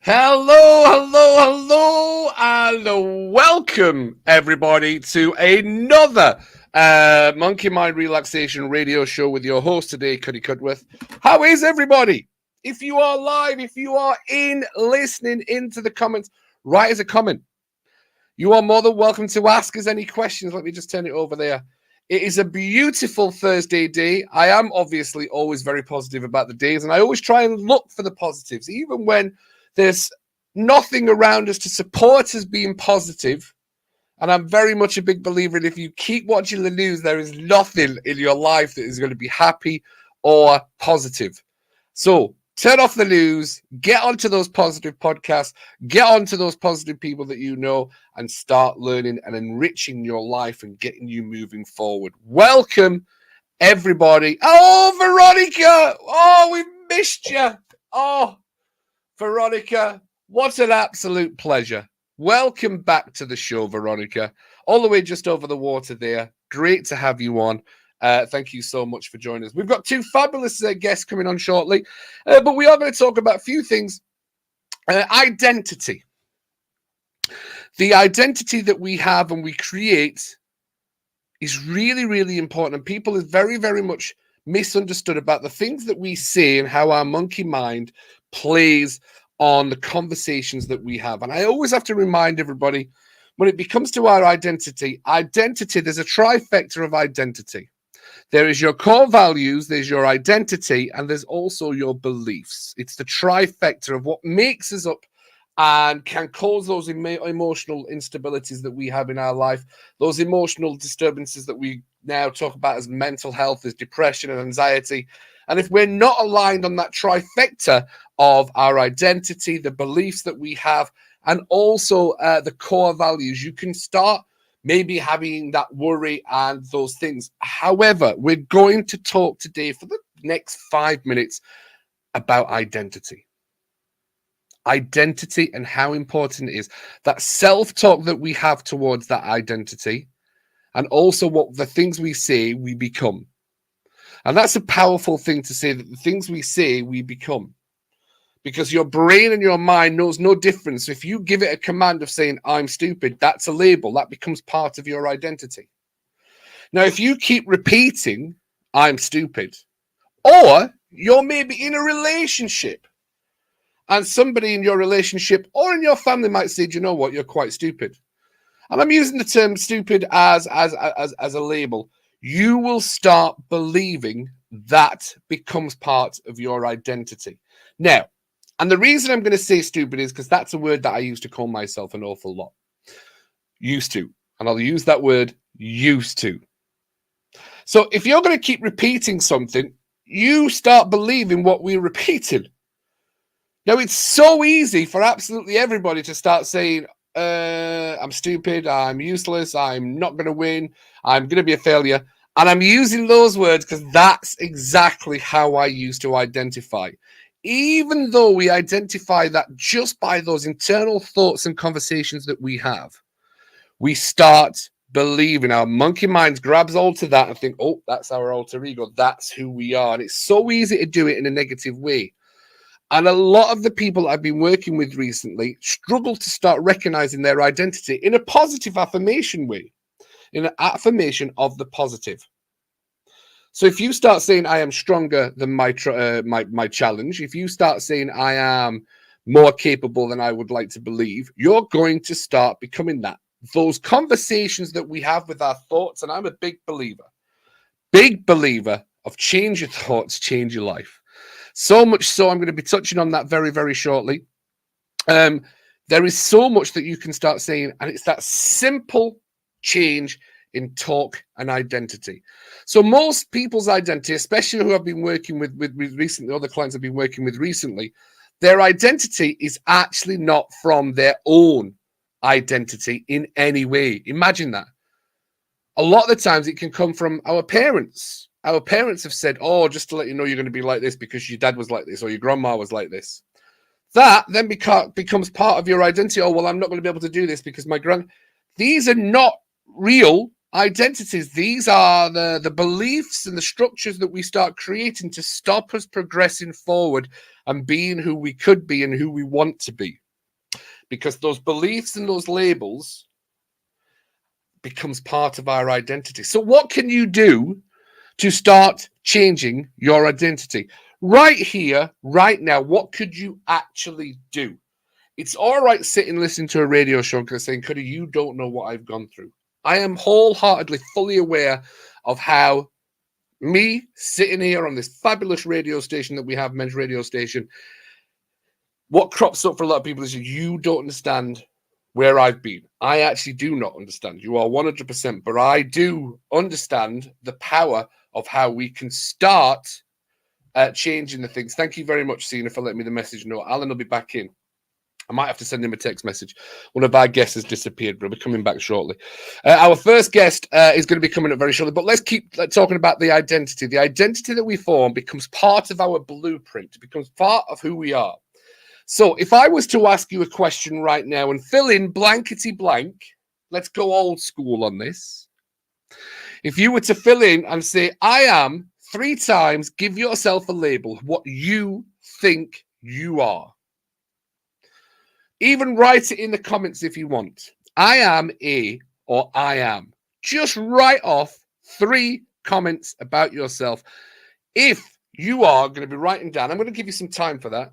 Hello, and welcome everybody to another Monkey Mind Relaxation radio show with your host today, Cuddy Cudworth. How is everybody? If you are live, if you are listening into the comments, write us a comment. You are more than welcome to ask us any questions. Let me just turn it over there. It is a beautiful Thursday day. I am obviously always very positive about the days, and I always try and look for the positives, even when there's nothing around us to support us being positive. And I'm very much a big believer in if you keep watching the news, there is nothing in your life that is going to be happy or positive. So turn off the news, get onto those positive podcasts, get onto those positive people that you know, and start learning and enriching your life and getting you moving forward. Welcome, everybody. Oh, Veronica. Oh, we missed you. Oh, Veronica, what an absolute pleasure. Welcome back to the show, Veronica. All the way just over the water there. Great to have you on. Thank you so much for joining us. We've got two fabulous guests coming on shortly, but we are going to talk about a few things. Identity. The identity that we have and we create is really, really important. And people are very, very much misunderstood about the things that we say and how our monkey mind plays on the conversations that we have. And I always have to remind everybody, when it comes to our identity, there's a trifecta of identity. There is your core values, there's your identity, and there's also your beliefs. It's the trifecta of what makes us up and can cause those emotional instabilities that we have in our life, those emotional disturbances that we now talk about as mental health, as depression and anxiety. And if we're not aligned on that trifecta of our identity, the beliefs that we have, and also the core values, you can start maybe having that worry and those things. However, we're going to talk today for the next 5 minutes about identity. Identity and how important it is. That self-talk that we have towards that identity, and also what the things we say we become. And that's a powerful thing to say, that the things we say we become. Because your brain and your mind knows no difference. If you give it a command of saying, I'm stupid, that's a label. That becomes part of your identity. Now, if you keep repeating, I'm stupid, or you're maybe in a relationship, and somebody in your relationship or in your family might say, do you know what, you're quite stupid. And I'm using the term stupid as a label. You will start believing that becomes part of your identity. Now, and the reason I'm going to say stupid is because that's a word that I used to call myself an awful lot. Used to. And I'll use that word, used to. So if you're going to keep repeating something, you start believing what we're repeating. Now, it's so easy for absolutely everybody to start saying, I'm stupid, I'm useless, I'm not going to win, I'm going to be a failure. And I'm using those words because that's exactly how I used to identify. Even though we identify that just by those internal thoughts and conversations that we have, we start believing. Our monkey mind grabs hold to that and think, oh, that's our alter ego. That's who we are. And it's so easy to do it in a negative way. And a lot of the people I've been working with recently struggle to start recognizing their identity in a positive affirmation way, in an affirmation of the positive. So if you start saying, I am stronger than my challenge, if you start saying, I am more capable than I would like to believe, you're going to start becoming that. Those conversations that we have with our thoughts, and I'm a big believer of change your thoughts, change your life. So much so, I'm going to be touching on that very, very shortly. There is so much that you can start saying, and it's that simple change in talk and identity. So most people's identity, especially who I've been working with recently, other clients I've been working with recently, their identity is actually not from their own identity in any way. Imagine that. A lot of the times it can come from our parents. Our parents have said, oh, just to let you know, you're going to be like this because your dad was like this or your grandma was like this. That then becomes part of your identity. Oh, well, I'm not going to be able to do this because my These are not real identities, these are the beliefs and the structures that we start creating to stop us progressing forward and being who we could be and who we want to be. Because those beliefs and those labels becomes part of our identity. So what can you do to start changing your identity? Right here, right now, what could you actually do? It's all right sitting listening to a radio show and saying, Cuddy, you don't know what I've gone through. I am wholeheartedly fully aware of how me sitting here on this fabulous radio station that we have, Men's Radio Station, what crops up for a lot of people is you don't understand where I've been. I actually do not understand. You are 100%, but I do understand the power of how we can start changing the things. Thank you very much, Cena, for letting me the message know. Alan will be back in. I might have to send him a text message. One of our guests has disappeared, but we'll be coming back shortly. Our first guest is going to be coming up very shortly, but let's keep talking about the identity. The identity that we form becomes part of our blueprint. It becomes part of who we are. So if I was to ask you a question right now and fill in blankety blank, let's go old school on this. If you were to fill in and say, I am 3 times, give yourself a label, what you think you are. Even write it in the comments if you want. I am a, or I am. Just write off 3 comments about yourself. If you are going to be writing down, I'm going to give you some time for that.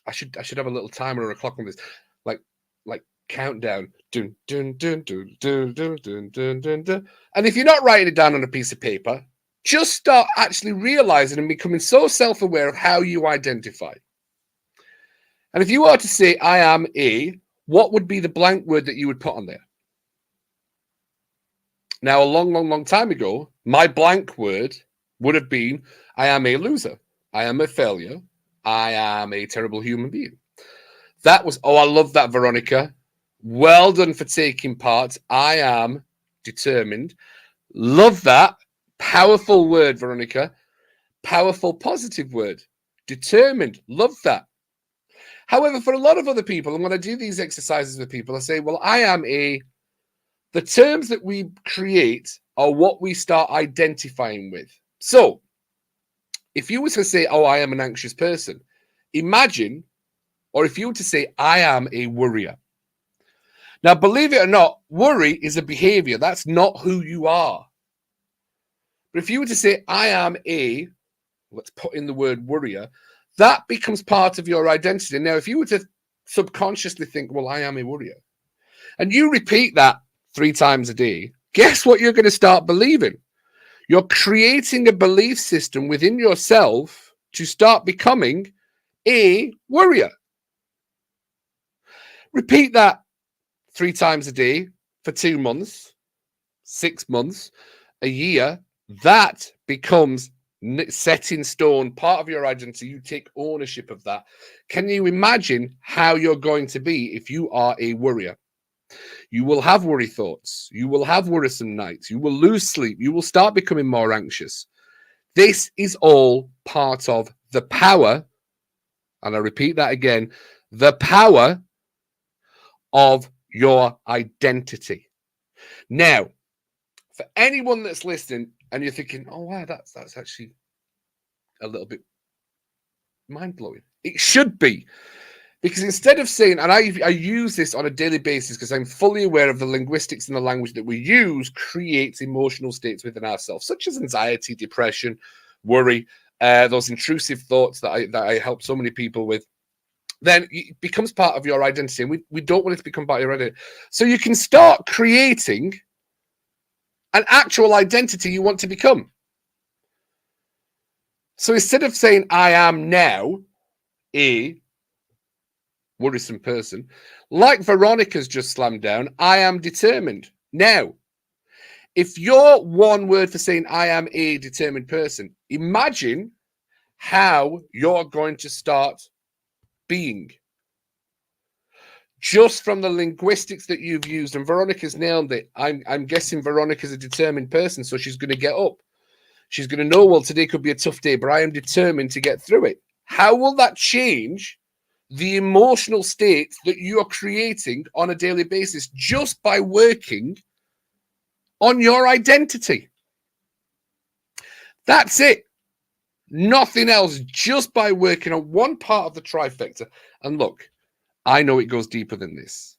I should have a little timer or a clock on this, like countdown. Dun, dun, dun, dun, dun, dun, dun, dun, dun, dun. And if you're not writing it down on a piece of paper, just start actually realizing and becoming so self-aware of how you identify. And if you were to say, I am a, what would be the blank word that you would put on there? Now, a long time ago, my blank word would have been, I am a loser. I am a failure. I am a terrible human being. That was, I love that, Veronica. Well done for taking part. I am determined. Love that. Powerful word, Veronica. Powerful, positive word. Determined. Love that. However, for a lot of other people, and when I do these exercises with people, I say, well, I am a, the terms that we create are what we start identifying with. So if you were to say, oh, I am an anxious person, imagine, or if you were to say, I am a worrier. Now, believe it or not, worry is a behavior. That's not who you are. But if you were to say, I am a, let's put in the word worrier, that becomes part of your identity. Now, if you were to subconsciously think, well, I am a worrier, and you repeat that 3 times a day, guess what you're going to start believing? You're creating a belief system within yourself to start becoming a worrier. Repeat that 3 times a day for 2 months, 6 months, a year. That becomes set in stone, part of your identity. You take ownership of that. Can you imagine how you're going to be if you are a worrier? You will have worry thoughts. You will have worrisome nights. You will lose sleep. You will start becoming more anxious. This is all part of the power, and I repeat that again, the power of your identity. Now, for anyone that's listening and you're thinking, oh, wow, that's actually a little bit mind-blowing. It should be. Because instead of saying, and I use this on a daily basis because I'm fully aware of the linguistics and the language that we use creates emotional states within ourselves, such as anxiety, depression, worry, those intrusive thoughts that I help so many people with. Then it becomes part of your identity. And we don't want it to become part of your identity. So you can start creating an actual identity you want to become. So instead of saying, I am now a worrisome person, like Veronica's just slammed down, I am determined. Now, if you're one word for saying I am a determined person, imagine how you're going to start being. Just from the linguistics that you've used, and Veronica's nailed it. I'm guessing Veronica's a determined person, so she's going to get up. She's going to know, well, today could be a tough day, but I am determined to get through it. How will that change the emotional state that you are creating on a daily basis just by working on your identity. That's it. Nothing else, just by working on one part of the trifecta. And look, I know it goes deeper than this.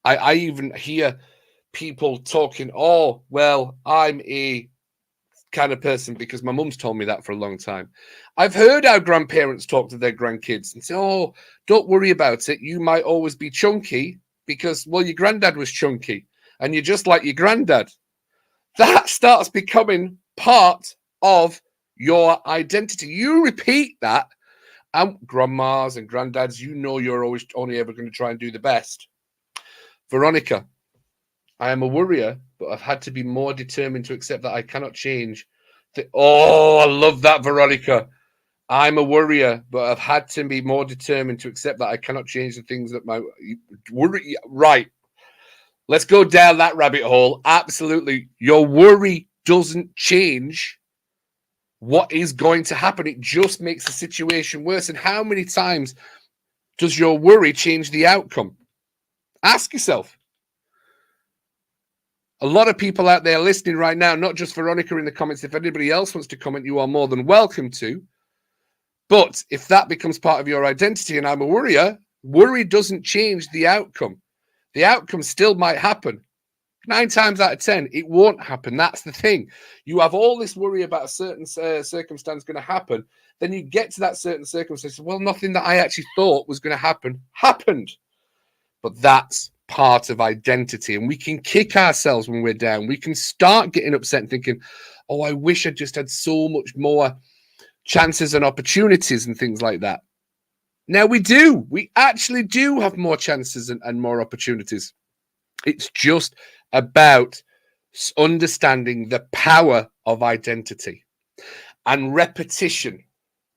I even hear people talking, oh, well, I'm a kind of person because my mum's told me that for a long time. I've heard our grandparents talk to their grandkids and say, oh, don't worry about it. You might always be chunky because, well, your granddad was chunky and you're just like your granddad. That starts becoming part of your identity. You repeat that, and grandmas and granddads, you know you're always only ever going to try and do the best. Veronica, I am a worrier, but I've had to be more determined to accept that I cannot change. Oh, I love that, Veronica. I'm a worrier, but I've had to be more determined to accept that I cannot change the things that my worry. Right. Let's go down that rabbit hole. Absolutely. Your worry doesn't change what is going to happen. It just makes the situation worse. And how many times does your worry change the outcome? Ask yourself. A lot of people out there listening right now, not just Veronica in the comments. If anybody else wants to comment, you are more than welcome to. But if that becomes part of your identity and I'm a worrier, worry doesn't change the outcome. The outcome still might happen. 9 times out of 10, it won't happen. That's the thing. You have all this worry about a certain circumstance going to happen. Then you get to that certain circumstance. Well, nothing that I actually thought was going to happen happened. But that's part of identity. And we can kick ourselves when we're down. We can start getting upset and thinking, oh, I wish I just had so much more chances and opportunities and things like that. Now we do. We actually do have more chances and more opportunities. It's just about understanding the power of identity and repetition.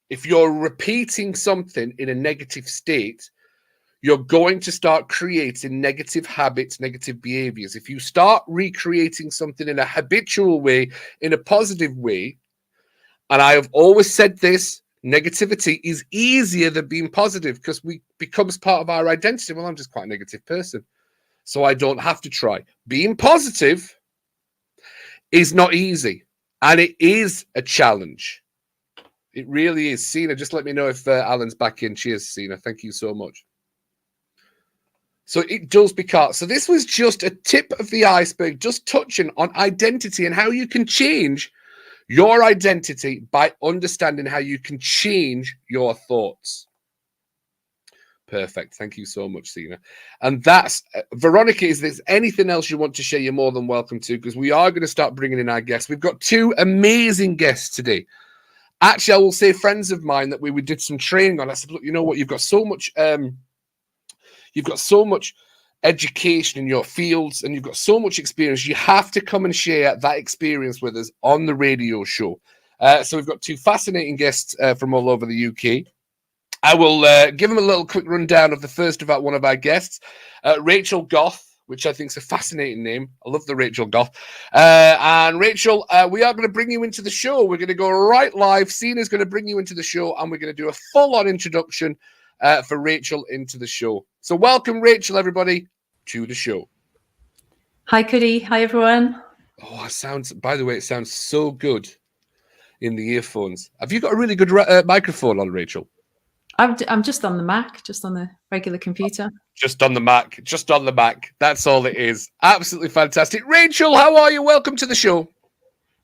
If you're repeating something in a negative state, you're going to start creating negative habits, negative behaviors. If you start recreating something in a habitual way, in a positive way, and I have always said this, negativity is easier than being positive because we becomes part of our identity. Well, I'm just quite a negative person, so I don't have to try. Being positive is not easy, and it is a challenge. It really is. Sina, just let me know if Alan's back in. Cheers, Sina. Thank you so much. So it does become. So this was just a tip of the iceberg, just touching on identity and how you can change your identity by understanding how you can change your thoughts. Perfect. Thank you so much, Sina. And that's Veronica. Is there anything else you want to share? You're more than welcome to, because we are going to start bringing in our guests. We've got 2 amazing guests today. Actually, I will say friends of mine that we did some training on. I said, look, you know what? You've got so much education in your fields and you've got so much experience. You have to come and share that experience with us on the radio show. So we've got 2 fascinating guests from all over the UK. I will give them a little quick rundown of the first of one of our guests, Rachel Goth, which I think is a fascinating name. I love the Rachel Goth. And Rachel, we are going to bring you into the show. We're going to go right live. Sina's going to bring you into the show, and we're going to do a full-on introduction for Rachel into the show. So welcome, Rachel, everybody, to the show. Hi, Cuddy. Hi, everyone. Oh, by the way, it sounds so good in the earphones. Have you got a really good microphone on, Rachel? I'm just on the Mac, just on the regular computer. Just on the Mac. That's all it is. Absolutely fantastic. Rachel, how are you? Welcome to the show.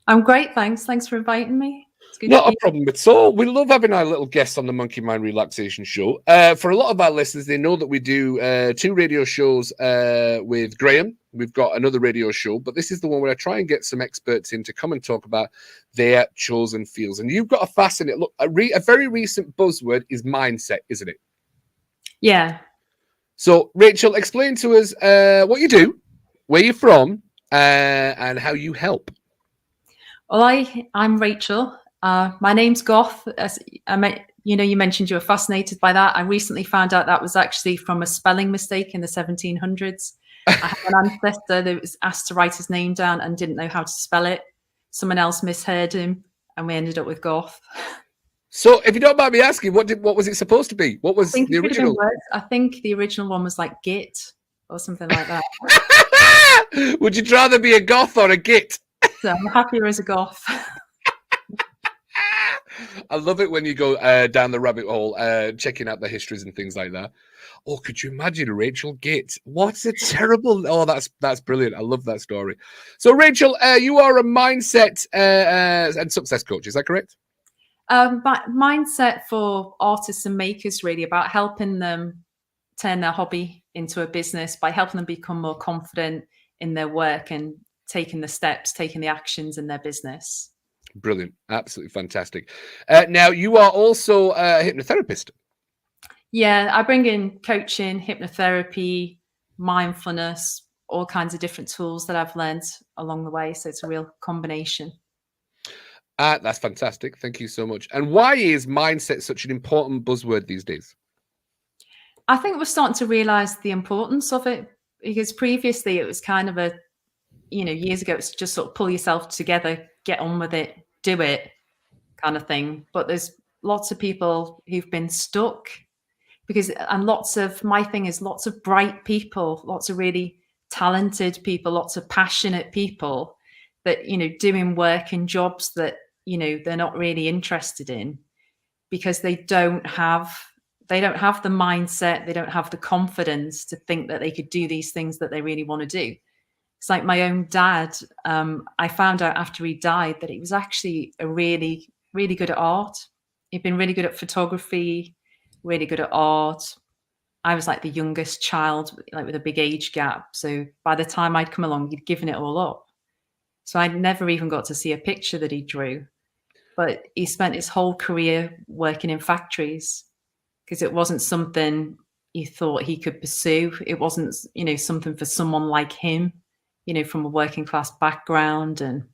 I'm great, thanks. Thanks for inviting me. It's good Not a problem at all. We love having our little guests on the Monkey Mind Relaxation Show. For a lot of our listeners, they know that we do 2 radio shows with Graham. We've got another radio show, but this is the one where I try and get some experts in to come and talk about their chosen fields. And you've got a fascinating look. A very recent buzzword is mindset, isn't it? Yeah. So, Rachel, explain to us what you do, where you're from, and how you help. Well, I'm Rachel. My name's Goth. You mentioned you were fascinated by that. I recently found out that was actually from a spelling mistake in the 1700s. I have an ancestor that was asked to write his name down and didn't know how to spell it. Someone else misheard him, and we ended up with Goth. So, if you don't mind me asking, what was it supposed to be? What was the original? I think the original one was like Git or something like that. Would you rather be a goth or a git? So I'm happier as a goth. I love it when you go down the rabbit hole, checking out the histories and things like that. Oh, could you imagine Rachel Gate? What a terrible! Oh, that's brilliant. I love that story. So, Rachel, you are a mindset and success coach. Is that correct? But mindset for artists and makers, really about helping them turn their hobby into a business by helping them become more confident in their work and taking the steps, taking the actions in their business. Brilliant. Absolutely fantastic. Now, you are also a hypnotherapist. Yeah, I bring in coaching, hypnotherapy, mindfulness, all kinds of different tools that I've learned along the way. So it's a real combination. That's fantastic. Thank you so much. And why is mindset such an important buzzword these days? I think we're starting to realize the importance of it, because previously it was kind of a, years ago, it's just sort of pull yourself together, get on with it, do it kind of thing. But there's lots of people who've been stuck my thing is lots of bright people, lots of really talented people, lots of passionate people that, doing work in jobs that, they're not really interested in because they don't have the mindset, they don't have the confidence to think that they could do these things that they really want to do. It's like my own dad. I found out after he died that he was actually a really, really good at art. He'd been really good at photography, really good at art. I was like the youngest child, like with a big age gap. So by the time I'd come along, he'd given it all up. So I never even got to see a picture that he drew. But he spent his whole career working in factories because it wasn't something he thought he could pursue. It wasn't, something for someone like him, from a working class background. And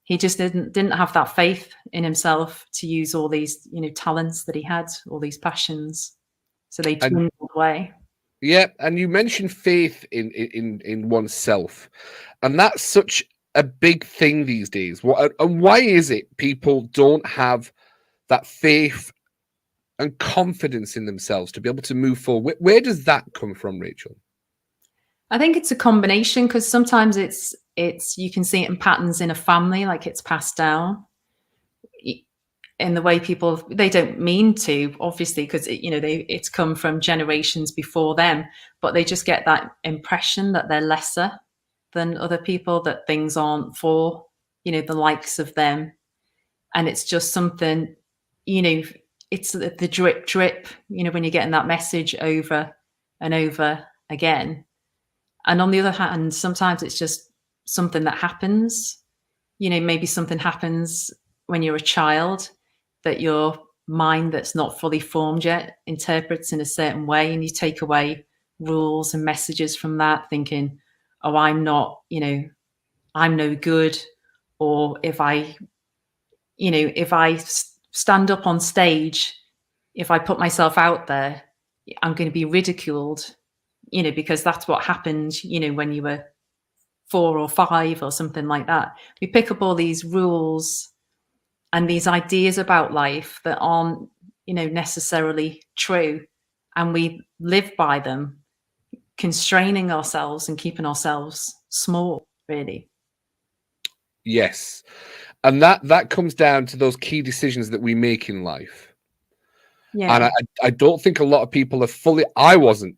he just didn't have that faith in himself to use all these, talents that he had, all these passions. So they dwindled away. Yeah, and you mentioned faith in oneself, and that's such a big thing these days. And why is it people don't have that faith and confidence in themselves to be able to move forward? Where does that come from, Rachel? I think it's a combination, because sometimes it's you can see it in patterns in a family, like it's passed down in the way people, they don't mean to, obviously, because it's come from generations before them, but they just get that impression that they're lesser than other people, that things aren't for the likes of them. And it's just something, it's the drip drip, when you're getting that message over and over again. And on the other hand, sometimes it's just something that happens. Maybe something happens when you're a child that your mind that's not fully formed yet interprets in a certain way, and you take away rules and messages from that, thinking, oh, I'm no good. Or if I stand up on stage, if I put myself out there, I'm going to be ridiculed, because that's what happened, when you were 4 or 5 or something like that. We pick up all these rules and these ideas about life that aren't, necessarily true. And we live by them, constraining ourselves and keeping ourselves small, really. Yes. And that comes down to those key decisions that we make in life. Yeah. And I don't think a lot of people are I wasn't.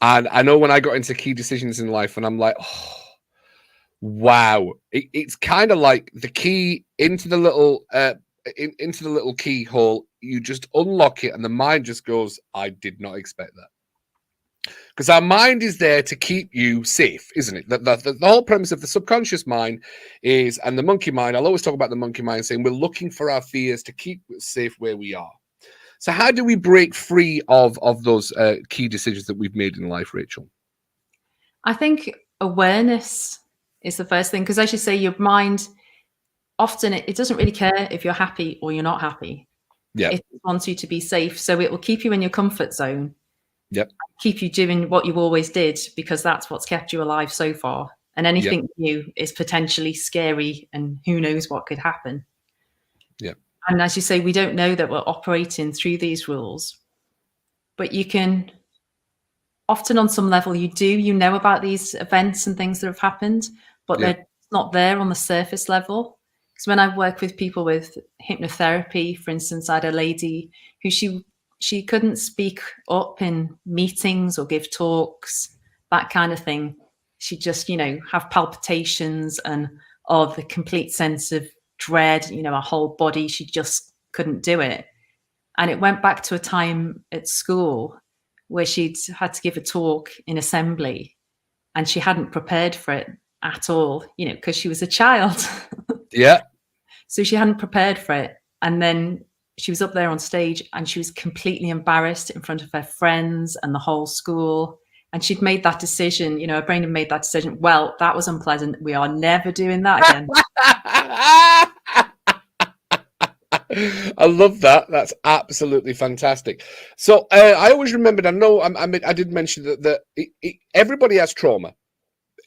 And I know when I got into key decisions in life, and I'm like, oh, wow. It's kind of like the key into the little into the little keyhole. You just unlock it and the mind just goes, I did not expect that. Because our mind is there to keep you safe, isn't it? The whole premise of the subconscious mind is, and the monkey mind, I'll always talk about the monkey mind, saying we're looking for our fears to keep us safe where we are. So how do we break free of those key decisions that we've made in life, Rachel? I think awareness is the first thing, because as you say, your mind, often it doesn't really care if you're happy or you're not happy. Yeah. It wants you to be safe. So it will keep you in your comfort zone. Yep. Keep you doing what you always did, because that's what's kept you alive so far. And anything new is potentially scary, and who knows what could happen. Yeah. And as you say, we don't know that we're operating through these rules, but you can often on some level you know about these events and things that have happened, but Yeah. they're not there on the surface level. Because when I work with people with hypnotherapy, for instance, I had a lady who she couldn't speak up in meetings or give talks, that kind of thing. She'd just, have palpitations and the complete sense of dread, her whole body, she just couldn't do it. And it went back to a time at school where she'd had to give a talk in assembly and she hadn't prepared for it at all, because she was a child. Yeah. So she hadn't prepared for it. And then she was up there on stage and she was completely embarrassed in front of her friends and the whole school. And she'd made that decision, her brain had made that decision. Well, that was unpleasant. We are never doing that again. I love that. That's absolutely fantastic. So I always remembered. I know I did mention that everybody has trauma,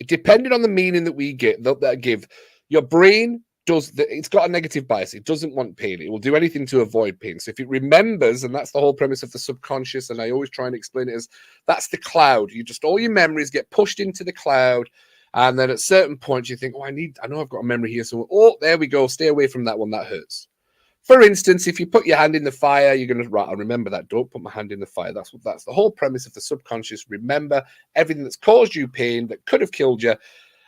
depending on the meaning that we give. Your brain it's got a negative bias. It doesn't want pain. It will do anything to avoid pain. So if it remembers, and that's the whole premise of the subconscious, and I always try and explain it as that's the cloud. All your memories get pushed into the cloud. And then at certain points you think, I know I've got a memory here. So, there we go. Stay away from that one. That hurts. For instance, if you put your hand in the fire, you're going to, right, I remember that. Don't put my hand in the fire. That's the whole premise of the subconscious. Remember everything that's caused you pain, that could have killed you.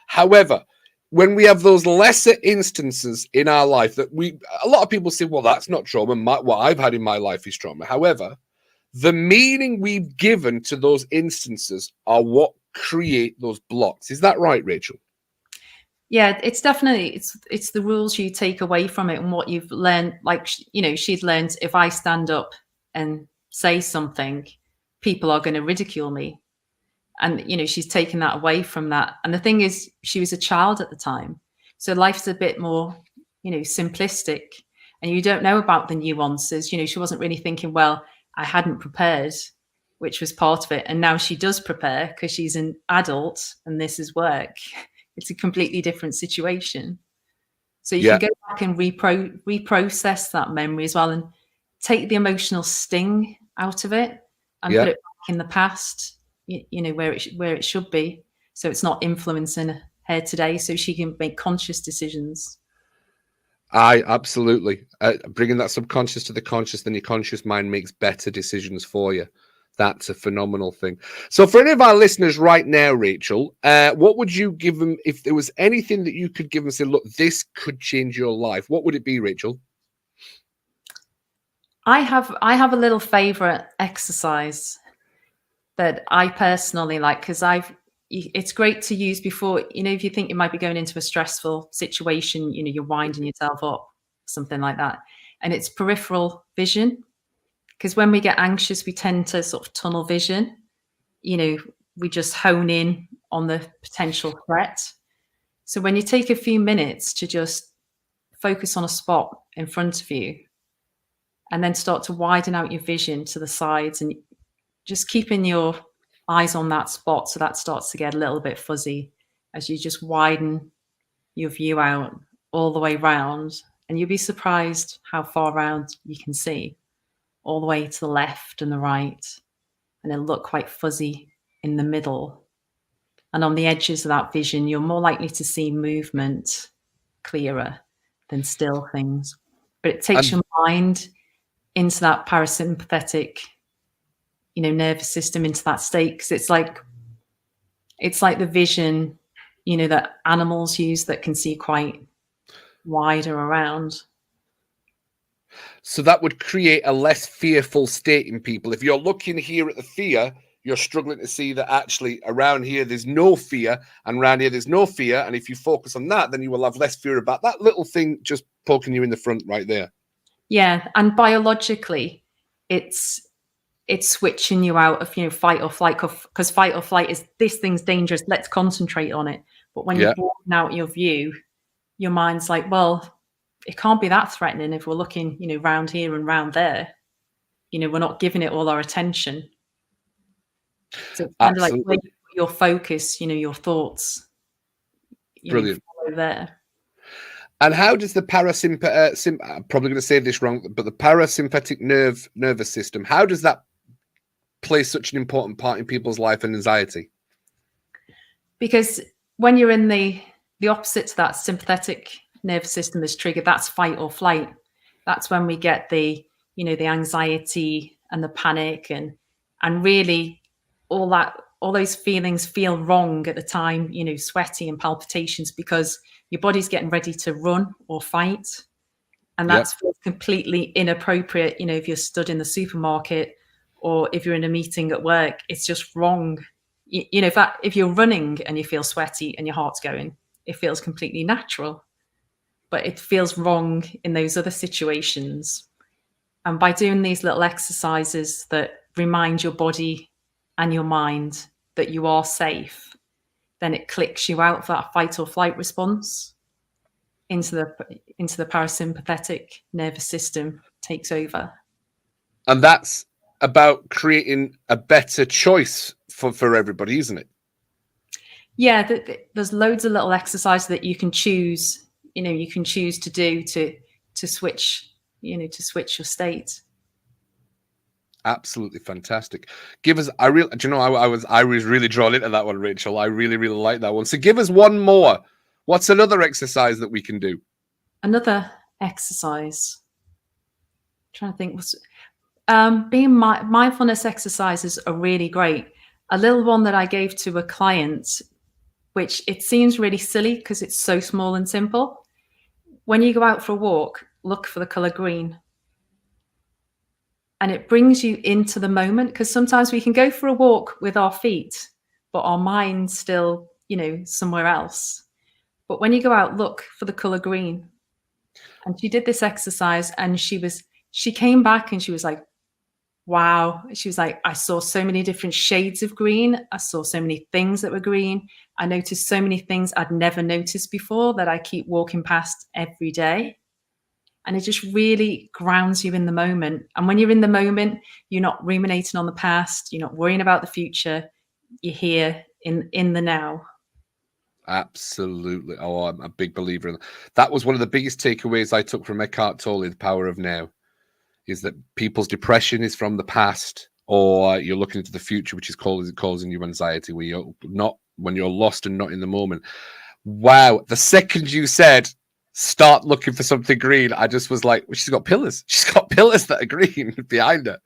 However, when we have those lesser instances in our life a lot of people say, well, that's not trauma. What I've had in my life is trauma. However, the meaning we've given to those instances are what create those blocks. Is that right, Rachel? Yeah, it's definitely, it's the rules you take away from it and what you've learned. Like, she'd learned if I stand up and say something, people are going to ridicule me. And, she's taken that away from that. And the thing is, she was a child at the time. So life's a bit more, simplistic. And you don't know about the nuances. She wasn't really thinking, well, I hadn't prepared, which was part of it. And now she does prepare because she's an adult and this is work. It's a completely different situation. So you can go back and reprocess that memory as well and take the emotional sting out of it and put it back in the past, where it should be. So it's not influencing her today, so she can make conscious decisions. Absolutely. Bringing that subconscious to the conscious, then your conscious mind makes better decisions for you. That's a phenomenal thing. So for any of our listeners right now, Rachel, what would you give them if there was anything that you could give them, say, look, this could change your life? What would it be, Rachel? I have a little favorite exercise that I personally like, because it's great to use before, if you think you might be going into a stressful situation, you're winding yourself up, something like that. And it's peripheral vision. Because when we get anxious, we tend to sort of tunnel vision. We just hone in on the potential threat. So when you take a few minutes to just focus on a spot in front of you and then start to widen out your vision to the sides and just keeping your eyes on that spot, so that starts to get a little bit fuzzy as you just widen your view out all the way round, and you'll be surprised how far round you can see, all the way to the left and the right, and it'll look quite fuzzy in the middle. And on the edges of that vision, you're more likely to see movement clearer than still things. But it takes your mind into that parasympathetic, nervous system, into that state, because it's like the vision, that animals use that can see quite wider around. So that would create a less fearful state in people. If you're looking here at the fear, you're struggling to see that actually around here there's no fear, and around here there's no fear. And if you focus on that, then you will have less fear about that little thing just poking you in the front right there. Yeah, and biologically, it's switching you out of fight or flight, because fight or flight is, this thing's dangerous, let's concentrate on it. But when you're broadening out your view, your mind's like, well, it can't be that threatening if we're looking, round here and round there. We're not giving it all our attention. So it's kind of like where you put your focus, your thoughts. Brilliant. Follow there. And how does the I'm probably going to say this wrong, but the parasympathetic nervous system, how does that play such an important part in people's life and anxiety? Because when you're in the opposite to that, sympathetic nervous system is triggered, that's fight or flight. That's when we get the, you know, the anxiety and the panic and really all those feelings feel wrong at the time, you know, sweaty and palpitations, because your body's getting ready to run or fight. And that's completely inappropriate. You know, if you're stood in the supermarket or if you're in a meeting at work, it's just wrong. You know, if you're running and you feel sweaty and your heart's going, it feels completely natural, but it feels wrong in those other situations. And by doing these little exercises that remind your body and your mind that you are safe, then it clicks you out of that fight or flight response into the parasympathetic nervous system, takes over. And that's about creating a better choice for everybody, isn't it? Yeah, there's loads of little exercises that you can choose. You know, you can choose to do to switch. You know, to switch your state. Absolutely fantastic. Give us, I was really drawn into that one, Rachel. I really like that one. So give us one more. What's another exercise that we can do? Another exercise. I'm trying to think. Being mindfulness exercises are really great. A little one that I gave to a client, which it seems really silly because it's so small and simple. When you go out for a walk, look for the color green. And it brings you into the moment, because sometimes we can go for a walk with our feet, but our mind's still, you know, somewhere else. But when you go out, look for the color green. And she did this exercise and she came back and she was like, wow. She was like, I saw so many different shades of green. I saw so many things that were green. I noticed so many things I'd never noticed before that I keep walking past every day. And it just really grounds you in the moment. And when you're in the moment, you're not ruminating on the past. You're not worrying about the future. You're here in the now. Absolutely. Oh, I'm a big believer in that. That was one of the biggest takeaways I took from Eckhart Tolle, The Power of Now, is that people's depression is from the past, or you're looking into the future, which is causing you anxiety, where when you're lost and not in the moment. Wow. The second you said, start looking for something green, I just was like, well, she's got pillars. She's got pillars that are green behind her.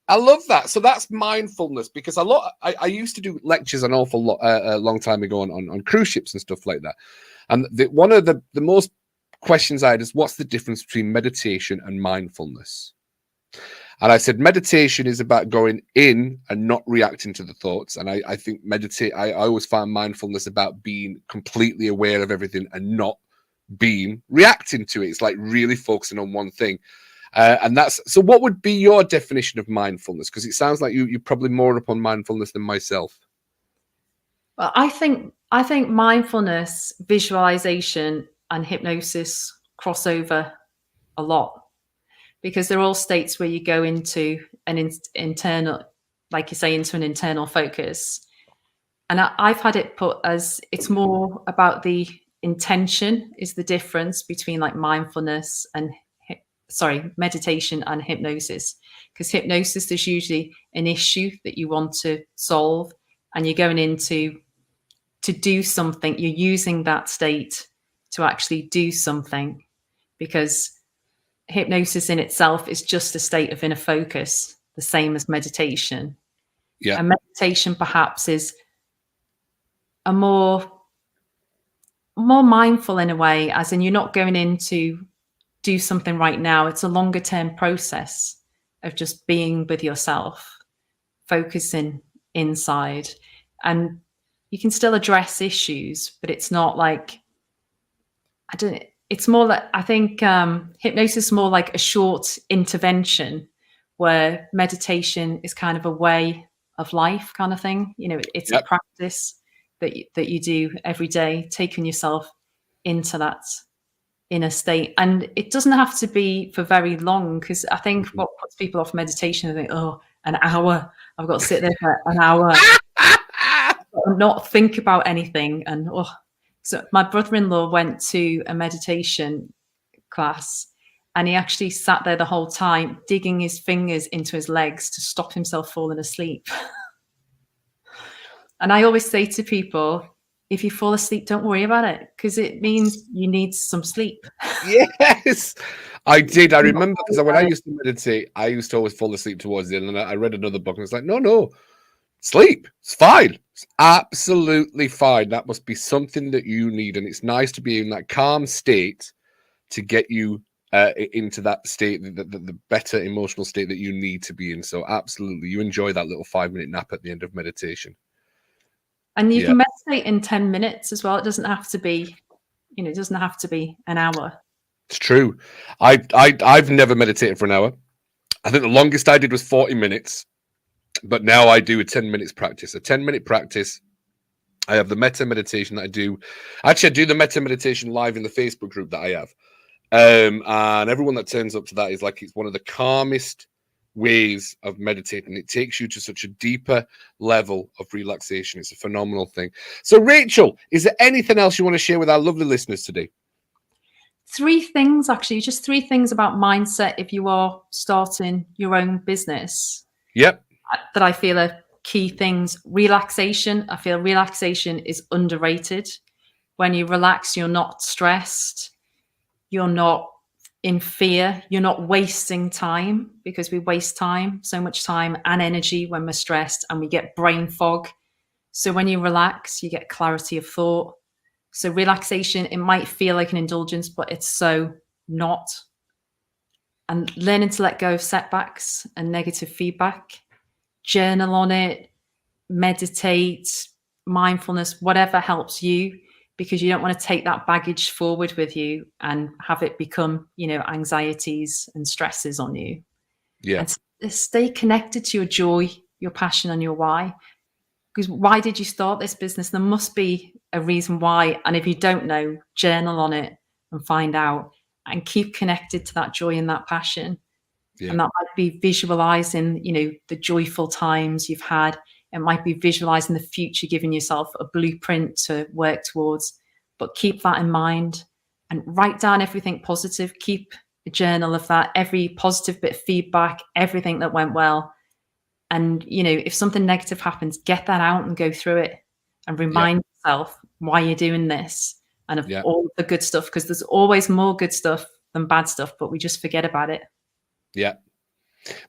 I love that. So that's mindfulness, because I used to do lectures an awful lot a long time ago on cruise ships and stuff like that. And one of the most questions I had is, what's the difference between meditation and mindfulness? And I said, meditation is about going in and not reacting to the thoughts. And I think I always find mindfulness about being completely aware of everything and not reacting to it. It's like really focusing on one thing. And so what would be your definition of mindfulness? Because it sounds like you're probably more up on mindfulness than myself. Well, I think mindfulness, visualization, and hypnosis cross over a lot, because they're all states where you go into an internal, like you say, into an internal focus. And I've had it put as, it's more about the intention is the difference between like mindfulness and meditation and hypnosis. Because hypnosis, there's usually an issue that you want to solve, and you're going into to do something. You're using that state to actually do something, because hypnosis in itself is just a state of inner focus, the same as meditation. Yeah. And meditation perhaps is a more mindful in a way, as in you're not going in to do something right now. It's a longer term process of just being with yourself, focusing inside. And you can still address issues, but it's not like, it's more like, I think hypnosis is more like a short intervention, where meditation is kind of a way of life kind of thing. You know, it's a practice that you do every day, taking yourself into that inner state. And it doesn't have to be for very long, because I think what puts people off meditation, they think, oh, an hour, I've got to sit there for an hour and not think about anything. And so my brother-in-law went to a meditation class, And he actually sat there the whole time, digging his fingers into his legs to stop himself falling asleep. And I always say to people, if you fall asleep, don't worry about it, because it means you need some sleep. Yes, I did. I remember because when I used to meditate, I used to always fall asleep towards the end. And I read another book and it's like, no, sleep. It's fine. It's absolutely fine. That must be something that you need. And it's nice to be in that calm state to get you into that state, the better emotional state that you need to be in. So absolutely, you enjoy that little 5-minute nap at the end of meditation. And you can meditate in 10 minutes as well. It doesn't have to be, it doesn't have to be an hour. It's true. I've never meditated for an hour. I think the longest I did was 40 minutes. But now I do a 10 minutes practice. A 10-minute practice. I have the metta meditation that I do. Actually, I do the metta meditation live in the Facebook group that I have. And everyone that turns up to that is like, it's one of the calmest ways of meditating. It takes you to such a deeper level of relaxation. It's a phenomenal thing. So, Rachel, is there anything else you want to share with our lovely listeners today? 3 things, actually, just 3 things about mindset if you are starting your own business. Yep. That I feel are key things. Relaxation. I feel relaxation is underrated. When you relax, you're not stressed. You're not in fear. You're not wasting time, because we waste time, so much time and energy when we're stressed, and we get brain fog. So when you relax, you get clarity of thought. So relaxation, it might feel like an indulgence, but it's so not. And learning to let go of setbacks and negative feedback. Journal on it, meditate, mindfulness, whatever helps you, because you don't want to take that baggage forward with you and have it become, anxieties and stresses on you. Yeah. And stay connected to your joy, your passion, and your why. Because why did you start this business? There must be a reason why. And if you don't know, journal on it and find out, and keep connected to that joy and that passion. Yeah. And that might be visualizing, the joyful times you've had. It might be visualizing the future, giving yourself a blueprint to work towards. But keep that in mind and write down everything positive. Keep a journal of that, every positive bit of feedback, everything that went well. And, if something negative happens, get that out and go through it and remind yourself why you're doing this and of all the good stuff, because there's always more good stuff than bad stuff, but we just forget about it. Yeah.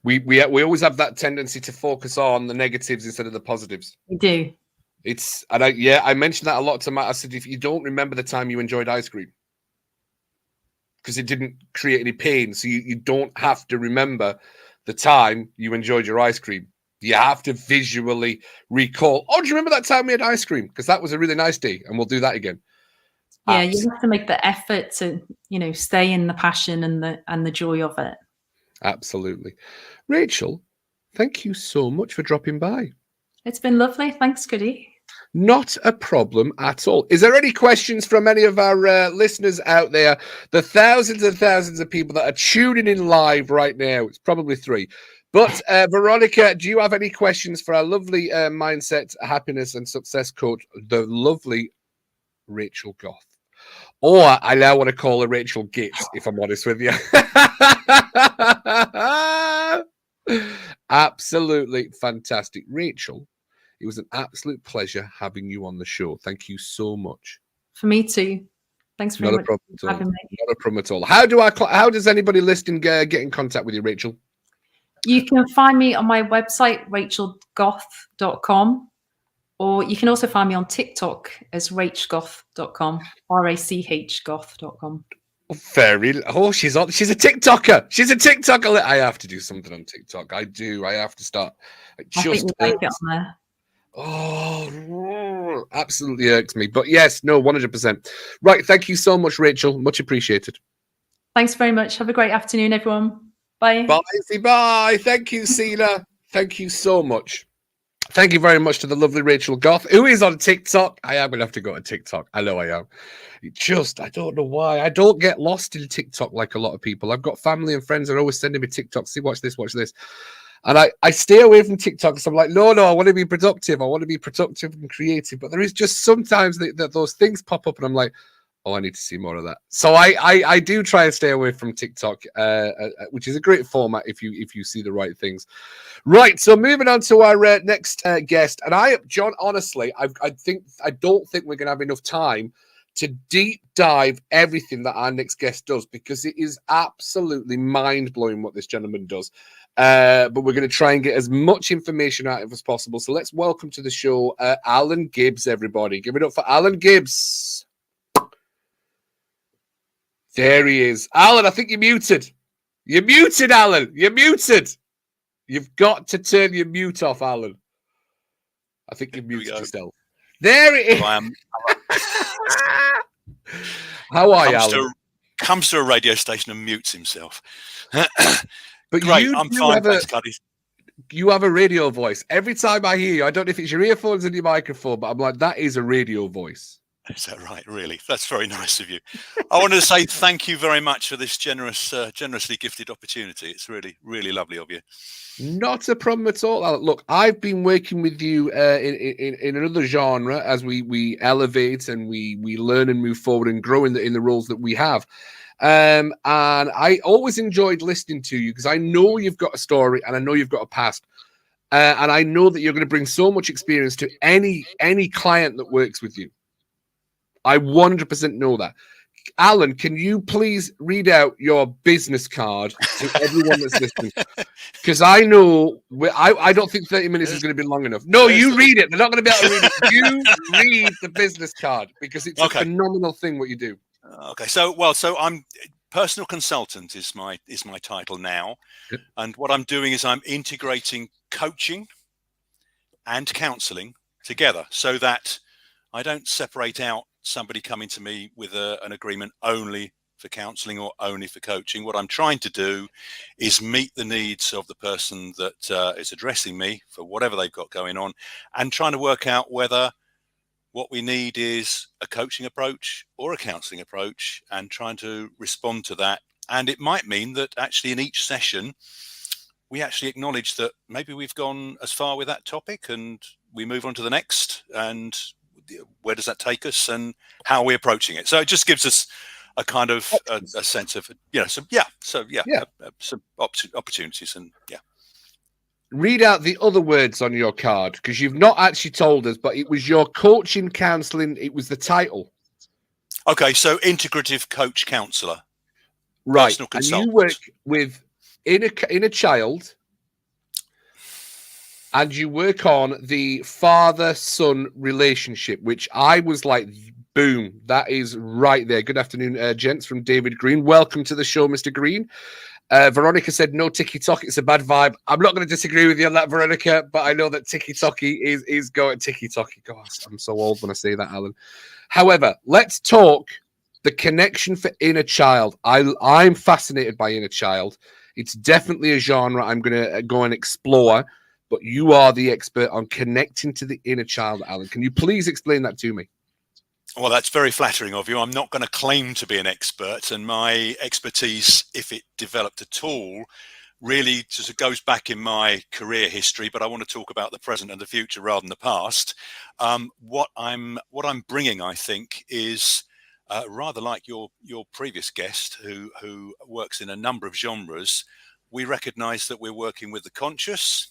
We always have that tendency to focus on the negatives instead of the positives. We do. I mentioned that a lot to Matt. I said, if you don't remember the time you enjoyed ice cream, because it didn't create any pain, so you don't have to remember the time you enjoyed your ice cream. You have to visually recall, do you remember that time we had ice cream? Because that was a really nice day, and we'll do that again. Yeah, you have to make the effort to, stay in the passion and the joy of it. Absolutely. Rachel, thank you so much for dropping by. It's been lovely. Thanks, Goody. Not a problem at all. Is there any questions from any of our listeners out there? The thousands and thousands of people that are tuning in live right now. It's probably 3. But Veronica, do you have any questions for our lovely mindset, happiness and success coach, the lovely Rachel Goth? Or I now want to call her Rachel Gibbs, if I'm honest with you. Absolutely fantastic. Rachel, it was an absolute pleasure having you on the show. Thank you so much. For me too. Thanks very much for having me. Not a problem at all. How does anybody listening get in contact with you, Rachel? You can find me on my website, rachelgoth.com. Or you can also find me on TikTok as rachgoth.com, rachgoth.com. She's a TikToker. She's a TikToker. I have to do something on TikTok. I have to start. I think you like it on there. Oh, absolutely irks me. But yes, no, 100%. Right. Thank you so much, Rachel. Much appreciated. Thanks very much. Have a great afternoon, everyone. Bye. Bye. Thank you, Sina. Thank you so much. Thank you very much to the lovely Rachel Goth, who is on TikTok. I am going to have to go to TikTok. I know I am. I don't know why. I don't get lost in TikTok like a lot of people. I've got family and friends that are always sending me TikToks. See, watch this. And I stay away from TikTok because I'm like, no, I want to be productive. I want to be productive and creative. But there is just sometimes that those things pop up and I'm like, Oh, I need to see more of that. So I do try and stay away from TikTok, which is a great format if you see the right things. Right. So moving on to our next guest, and John, honestly, I don't think we're gonna have enough time to deep dive everything that our next guest does, because it is absolutely mind blowing what this gentleman does. But we're going to try and get as much information out of it as possible. So let's welcome to the show Allan Gibbs, everybody. Give it up for Allan Gibbs. There he is. Allan, I think you're muted. You're muted, Allan. You're muted. You've got to turn your mute off, Allan. I think you've muted yourself. There it is. How are you, Allan? Comes to a radio station and mutes himself. But great, I'm fine. Thanks, Cuddy. You have a radio voice. Every time I hear you, I don't know if it's your earphones and your microphone, but I'm like, that is a radio voice. Is that right? Really? That's very nice of you. I wanted to say thank you very much for this generously gifted opportunity. It's really, really lovely of you. Not a problem at all, Allan. Look, I've been working with you in another genre as we elevate and we learn and move forward and grow in the roles that we have. And I always enjoyed listening to you because I know you've got a story and I know you've got a past. And I know that you're going to bring so much experience to any client that works with you. I 100% know that. Allan, can you please read out your business card to everyone that's listening? Because I know I don't think 30 minutes is going to be long enough. No, you read it. They're not going to be able to read it. You read the business card because it's a phenomenal thing what you do. Okay, so I'm personal consultant is my title now, and what I'm doing is I'm integrating coaching and counselling together so that I don't separate out somebody coming to me with an agreement only for counselling or only for coaching. What I'm trying to do is meet the needs of the person that is addressing me for whatever they've got going on, and trying to work out whether what we need is a coaching approach or a counselling approach, and trying to respond to that. And it might mean that actually in each session, we actually acknowledge that maybe we've gone as far with that topic and we move on to the next, and where does that take us and how are we approaching it. So it just gives us a kind of a sense of, some opportunities and Read out the other words on your card, because you've not actually told us, but it was your coaching counselling. It was the title. Okay, so integrative coach counsellor. Right. And you work with inner child, and you work on the father-son relationship, which I was like, boom, that is right there. Good afternoon, gents, from David Green. Welcome to the show, Mr. Green. Veronica said, no tiki-toki, it's a bad vibe. I'm not going to disagree with you on that, Veronica, but I know that tiki-toki is going tiki-toki. Gosh, I'm so old when I say that, Allan. However, let's talk the connection for inner child. I'm fascinated by inner child. It's definitely a genre I'm going to go and explore, but you are the expert on connecting to the inner child, Allan. Can you please explain that to me? Well, that's very flattering of you. I'm not going to claim to be an expert, and my expertise, if it developed at all, really just goes back in my career history. But I want to talk about the present and the future rather than the past. What I'm bringing, I think, is rather like your previous guest, who works in a number of genres. We recognise that we're working with the conscious,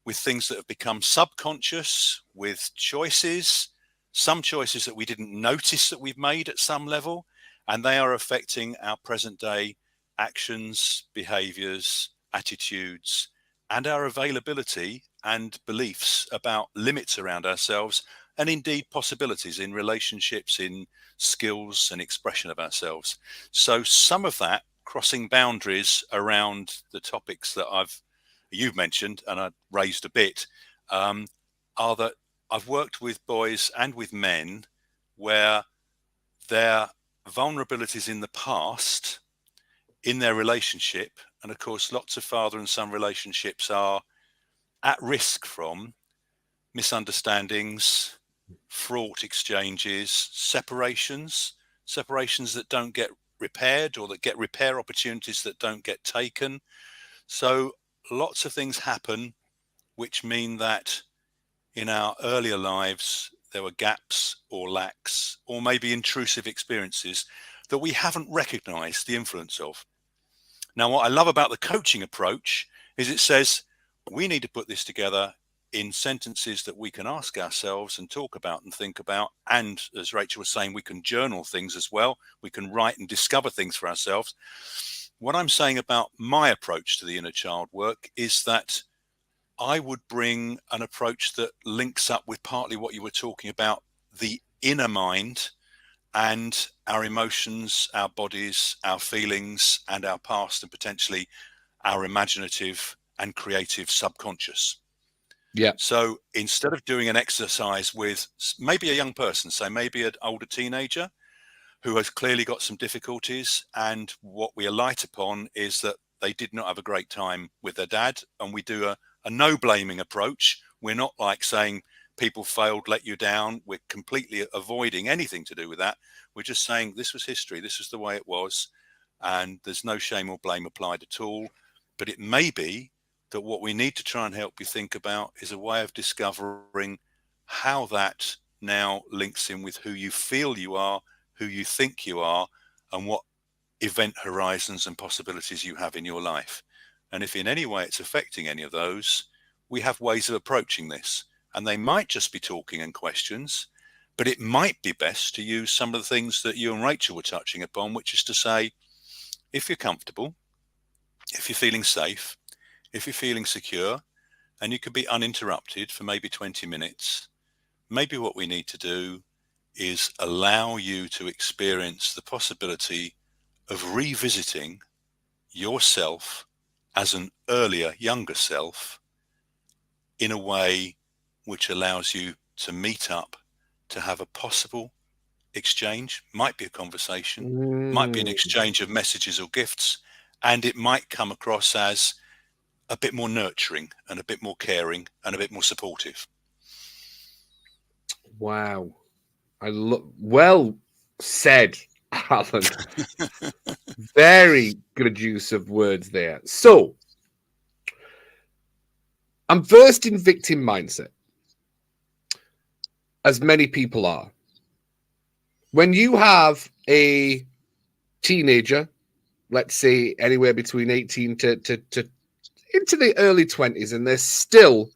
with things that have become subconscious, with choices. Some choices that we didn't notice that we've made at some level, and they are affecting our present day actions, behaviors, attitudes, and our availability and beliefs about limits around ourselves, and indeed possibilities in relationships, in skills and expression of ourselves. So some of that crossing boundaries around the topics that you've mentioned and I raised a bit are that I've worked with boys and with men where their vulnerabilities in the past, in their relationship, and of course lots of father and son relationships are at risk from misunderstandings, fraught exchanges, separations that don't get repaired, or that get repair opportunities that don't get taken. So lots of things happen which mean that in our earlier lives, there were gaps or lacks or maybe intrusive experiences that we haven't recognized the influence of. Now, what I love about the coaching approach is it says we need to put this together in sentences that we can ask ourselves and talk about and think about. And as Rachel was saying, we can journal things as well. We can write and discover things for ourselves. What I'm saying about my approach to the inner child work is that I would bring an approach that links up with partly what you were talking about, the inner mind and our emotions, our bodies, our feelings, and our past, and potentially our imaginative and creative subconscious. Yeah. So instead of doing an exercise with maybe a young person, say maybe an older teenager who has clearly got some difficulties, and what we alight upon is that they did not have a great time with their dad, and we do a no blaming approach. We're not like saying people failed, let you down. We're completely avoiding anything to do with that. We're just saying this was history, this was the way it was, and there's no shame or blame applied at all. But it may be that what we need to try and help you think about is a way of discovering how that now links in with who you feel you are, who you think you are, and what event horizons and possibilities you have in your life. And if in any way it's affecting any of those, we have ways of approaching this. And they might just be talking and questions, but it might be best to use some of the things that you and Rachel were touching upon, which is to say, if you're comfortable, if you're feeling safe, if you're feeling secure, and you can be uninterrupted for maybe 20 minutes, maybe what we need to do is allow you to experience the possibility of revisiting yourself as an earlier, younger self in a way which allows you to meet up, to have a possible exchange. Might be a conversation, might be an exchange of messages or gifts, and it might come across as a bit more nurturing and a bit more caring and a bit more supportive. Wow. Well said, Allan. Very good use of words there. So, I'm versed in victim mindset, as many people are. When you have a teenager, let's say anywhere between 18 to into the early 20s, and they're still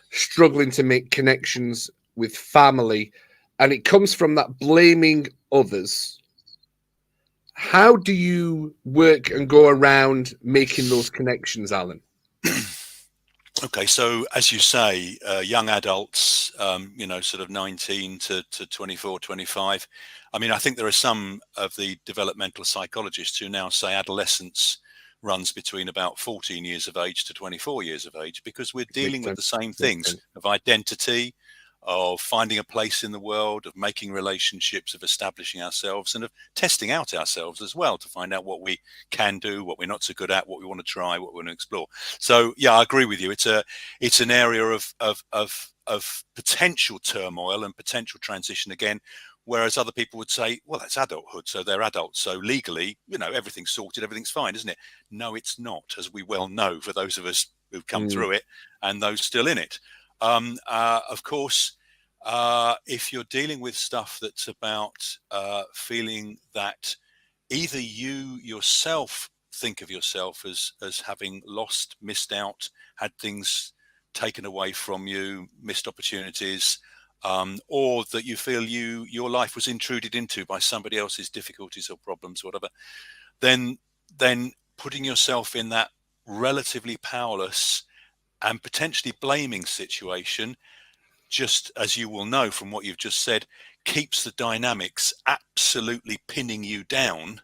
struggling to make connections with family, and it comes from that blaming others, how do you work and go around making those connections, Allan? Okay, so as you say, young adults, sort of 19 to 24, 25. I mean, I think there are some of the developmental psychologists who now say adolescence runs between about 14 years of age to 24 years of age, because we're dealing with the same things of identity, of finding a place in the world, of making relationships, of establishing ourselves, and of testing out ourselves as well to find out what we can do, what we're not so good at, what we want to try, what we want to explore. So yeah, I agree with you. It's an area of potential turmoil and potential transition again, whereas other people would say, well, that's adulthood, so they're adults, so legally, everything's sorted, everything's fine, isn't it? No, it's not, as we well know, for those of us who've come through it and those still in it. Of course, if you're dealing with stuff that's about feeling that either you yourself think of yourself as having lost, missed out, had things taken away from you, missed opportunities, or that you feel your life was intruded into by somebody else's difficulties or problems, whatever, then putting yourself in that relatively powerless and potentially blaming situation, just as you will know from what you've just said, keeps the dynamics absolutely pinning you down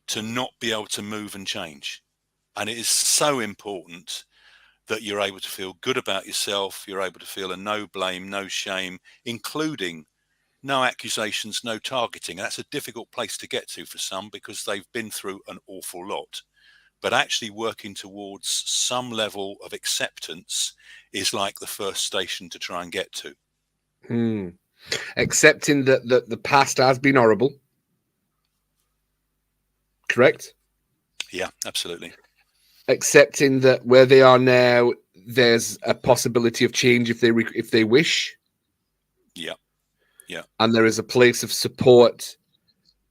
to not be able to move and change. And it is so important that you're able to feel good about yourself. You're able to feel a no blame, no shame, including no accusations, no targeting. And that's a difficult place to get to for some because they've been through an awful lot. But actually working towards some level of acceptance is like the first station to try and get to. Accepting that the past has been horrible. Correct? Yeah, absolutely. Accepting that where they are now, there's a possibility of change if they wish. Yeah. Yeah. and there is a place of support,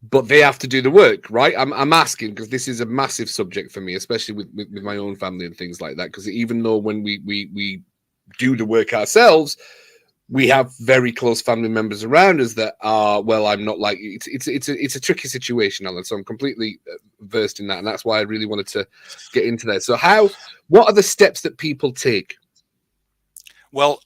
but they have to do the work, right? I'm asking because this is a massive subject for me, especially with my own family and things like that. Because even though when we do the work ourselves, we have very close family members around us that are, well, I'm not like you. It's a tricky situation, Alan. So I'm completely versed in that, and that's why I really wanted to get into that. So what are the steps that people take? Well,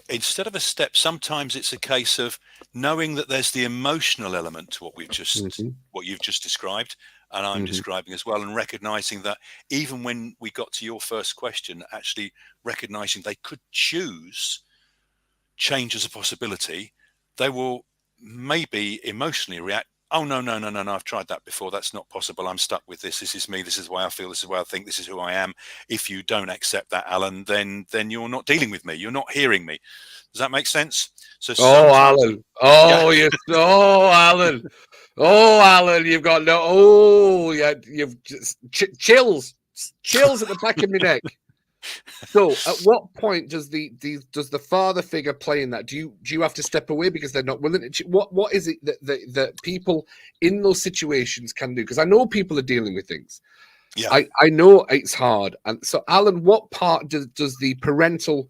instead of a step, sometimes it's a case of knowing that there's the emotional element to what you've just described, and I'm describing as well, and recognizing that even when we got to your first question, actually recognizing they could choose change as a possibility, they will maybe emotionally react. Oh, no, I've tried that before. That's not possible. I'm stuck with this. This is me. This is the way I feel. This is the way I think. This is who I am. If you don't accept that, Alan, then you're not dealing with me. You're not hearing me. Does that make sense? So Alan. Alan. Alan, you've got you've just chills at the back of my neck. So, at what point does the father figure play in that? Do you have to step away because they're not willing to? What is it that people in those situations can do? Because I know people are dealing with things. Yeah, I know it's hard. And so, Alan, what part does the parental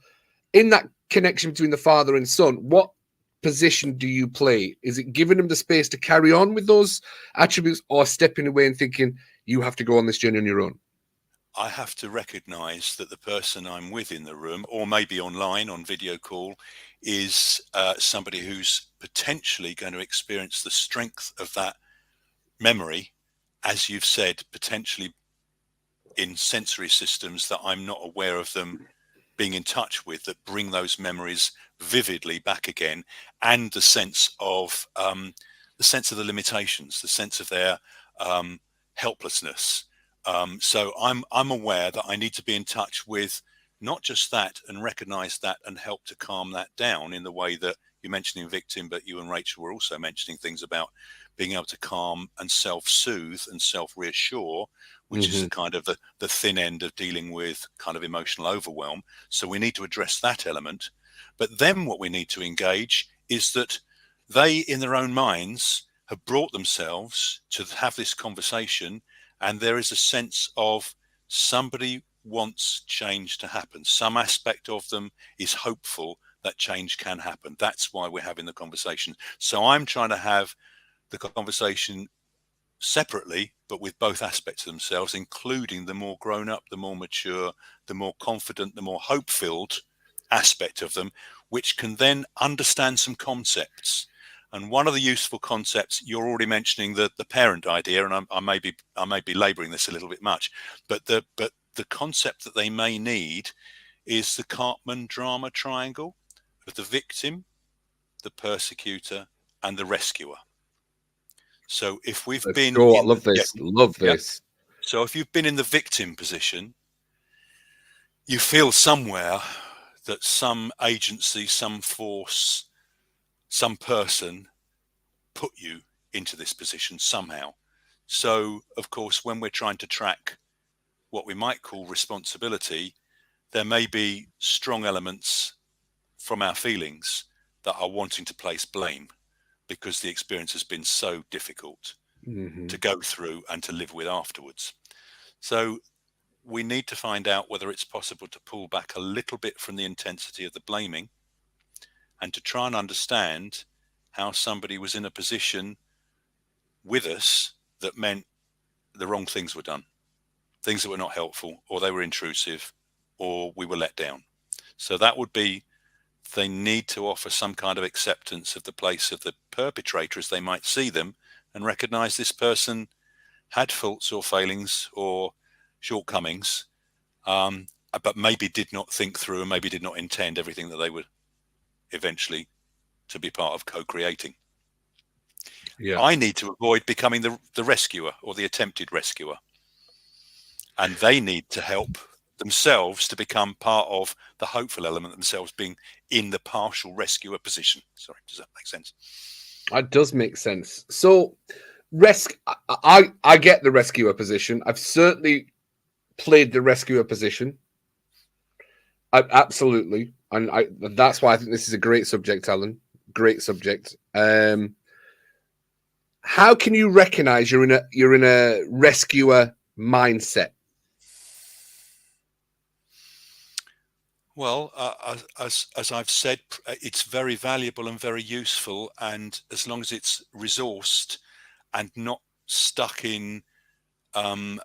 in that connection between the father and son? What position do you play? Is it giving them the space to carry on with those attributes, or stepping away and thinking you have to go on this journey on your own? I have to recognize that the person I'm with in the room, or maybe online on video call, is somebody who's potentially going to experience the strength of that memory, as you've said, potentially in sensory systems that I'm not aware of them being in touch with, that bring those memories vividly back again, and the sense of the limitations, the sense of their helplessness. So I'm aware that I need to be in touch with not just that, and recognize that and help to calm that down in the way that you're mentioning victim, but you and Rachel were also mentioning things about being able to calm and self-soothe and self-reassure, which is kind of the thin end of dealing with kind of emotional overwhelm. So we need to address that element. But then what we need to engage is that they, in their own minds, have brought themselves to have this conversation, and there is a sense of somebody wants change to happen. Some aspect of them is hopeful that change can happen. That's why we're having the conversation. So I'm trying to have the conversation separately, but with both aspects of themselves, including the more grown up, the more mature, the more confident, the more hope-filled aspect of them, which can then understand some concepts. And one of the useful concepts, you're already mentioning the parent idea, and I may be labouring this a little bit much, but the concept that they may need is the Cartman drama triangle of the victim, the persecutor, and the rescuer. So if we've been, I love this. Love this. So if you've been in the victim position, you feel somewhere that some agency, some force, some person put you into this position somehow. So, of course, when we're trying to track what we might call responsibility, there may be strong elements from our feelings that are wanting to place blame because the experience has been so difficult to go through and to live with afterwards. So we need to find out whether it's possible to pull back a little bit from the intensity of the blaming and to try and understand how somebody was in a position with us that meant the wrong things were done, things that were not helpful, or they were intrusive, or we were let down. So that would be, they need to offer some kind of acceptance of the place of the perpetrator as they might see them, and recognize this person had faults or failings or shortcomings, but maybe did not think through and maybe did not intend everything that they would eventually to be part of co-creating. Yeah. I need to avoid becoming the rescuer or the attempted rescuer. And they need to help themselves to become part of the hopeful element themselves, being in the partial rescuer position. Sorry, does that make sense? It does make sense. So I get the rescuer position. I've certainly played the rescuer position. Absolutely. And that's why I think this is a great subject, Alan. great subject. How can you recognize you're in a rescuer mindset? Well, as I've said, it's very valuable and very useful, and as long as it's resourced and not stuck in an